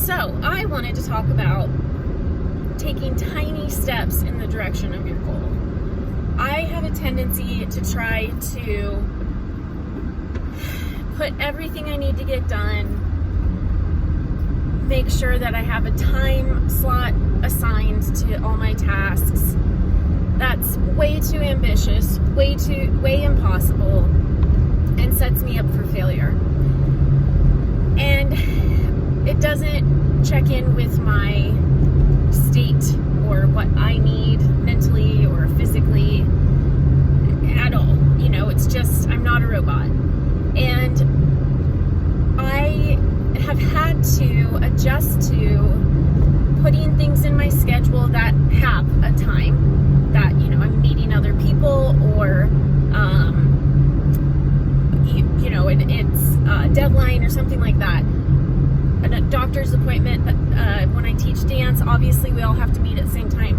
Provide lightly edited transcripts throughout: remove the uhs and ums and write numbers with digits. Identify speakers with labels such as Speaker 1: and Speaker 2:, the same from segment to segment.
Speaker 1: So I wanted to talk about taking tiny steps in the direction of your goal. I have a tendency to try to put everything I need to get done, make sure that I have a time slot assigned to all my tasks. That's way too ambitious, way impossible, and sets me up for failure. And it doesn't check in with my state or what I need mentally or physically at all. You know, it's just, I'm not a robot. And I have had to adjust to putting things in my schedule that have a time that, you know, I'm meeting other people or, you know, it's a deadline or something like that. A doctor's appointment, when I teach dance, obviously we all have to meet at the same time.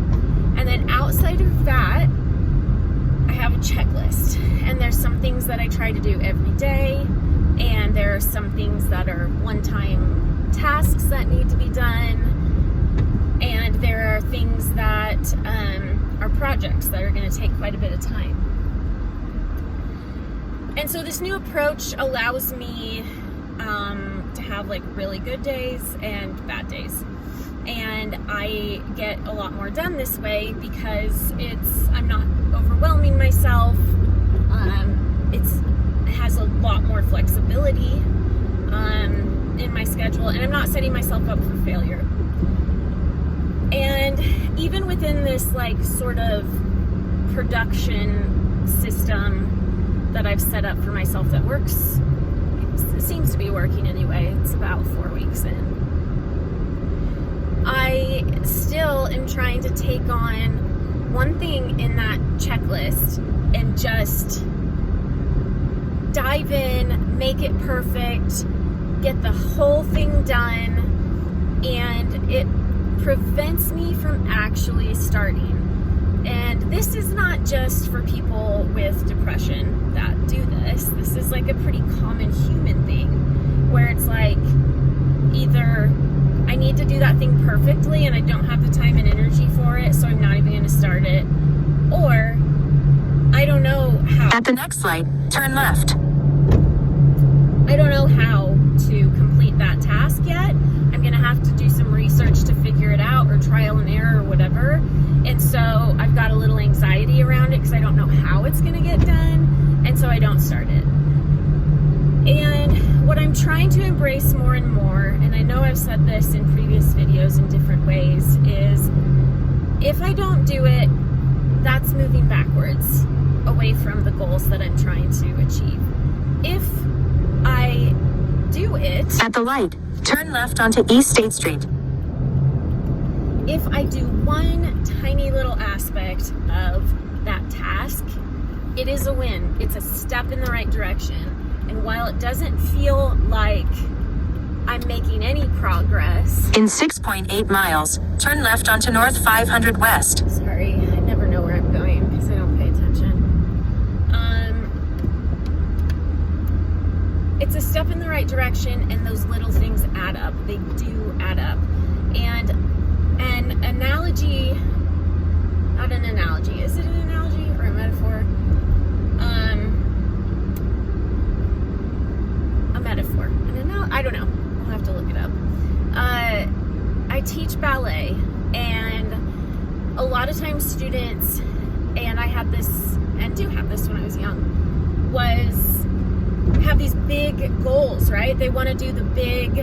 Speaker 1: And then outside of that, I have a checklist. And there's some things that I try to do every day. And there are some things that are one-time tasks that need to be done. And there are things that are projects that are going to take quite a bit of time. And so this new approach allows me to have like really good days and bad days. And I get a lot more done this way because I'm not overwhelming myself. It has a lot more flexibility in my schedule, and I'm not setting myself up for failure. And even within this like sort of production system that I've set up for myself that works, it seems to be working anyway. It's about 4 weeks in. I still am trying to take on one thing in that checklist and just dive in, make it perfect, get the whole thing done, and it prevents me from actually starting. And this is not just for people with depression that do this. This is like a pretty common human thing where it's like either I need to do that thing perfectly and I don't have the time and energy for it, so I'm not even going to start it, or I don't know how.
Speaker 2: At the next light, turn left.
Speaker 1: I don't know how to complete that task yet. I'm going to have to do some research to figure it out, or trial and error or whatever. And so I've got a little anxiety around it because I don't know how it's going to get done. And so I don't start it. And what I'm trying to embrace more and more, and I know I've said this in previous videos in different ways, is if I don't do it, that's moving backwards away from the goals that I'm trying to achieve. If I do it...
Speaker 2: At the light, turn left onto East State Street.
Speaker 1: If I do one tiny little aspect of that task, it is a win. It's a step in the right direction. And while it doesn't feel like I'm making any progress...
Speaker 2: In 6.8 miles, turn left onto North 500 West.
Speaker 1: Sorry, I never know where I'm going because I don't pay attention. It's a step in the right direction, and those little things add up. They do add up. And an analogy, not an analogy, is it an analogy or a metaphor? A metaphor. I don't know. I'll have to look it up. I teach ballet, and a lot of times students, and I had this, and do have this when I was young, have these big goals, right? They want to do the big,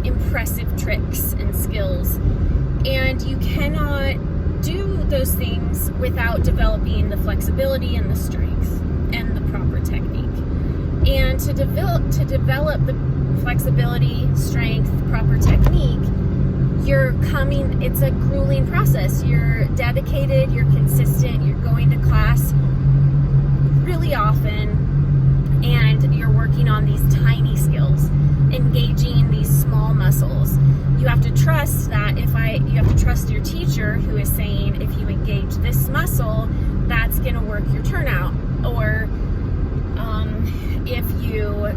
Speaker 1: impressive tricks and skills. And you cannot do those things without developing the flexibility and the strength and the proper technique. And to develop the flexibility, strength, proper technique, it's a grueling process. You're dedicated, you're consistent, you're going to class really often, and you're working on these tiny skills, engaging these small muscles. You have to trust that you have to trust your teacher who is saying, if you engage this muscle, that's going to work your turnout. Or if you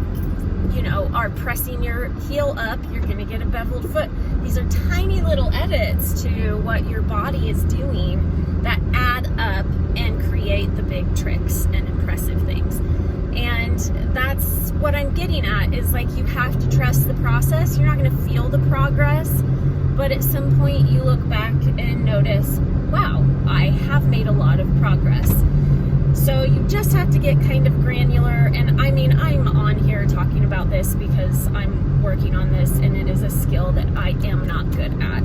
Speaker 1: are pressing your heel up, you're going to get a beveled foot. These are tiny little edits to what your body is doing that add up and create the big tricks and impressive things. And that's what I'm getting at, is like, you have to trust the process. You're not going to feel the progress, but at some point you look back and notice, wow, I have made a lot of progress. So you just have to get kind of granular. And I mean, I'm on here talking about this because I'm working on this, and it is a skill that I am not good at.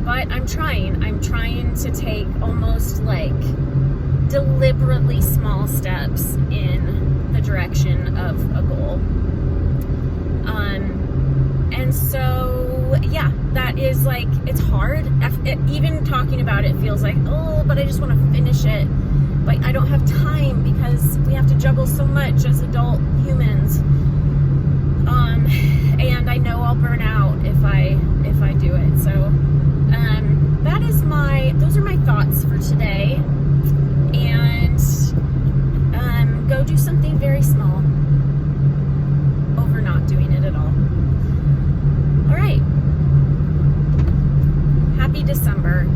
Speaker 1: But I'm trying to take almost like deliberately small steps in the direction of a goal. And so, yeah, that is like, it's hard. Even talking about it feels like, oh, but I just want to finish it. But I don't have time because we have to juggle so much as adult humans. And I know I'll burn out if I do it. So, those are my thoughts for today. And go do something very small over not doing it at all. All right. Happy December.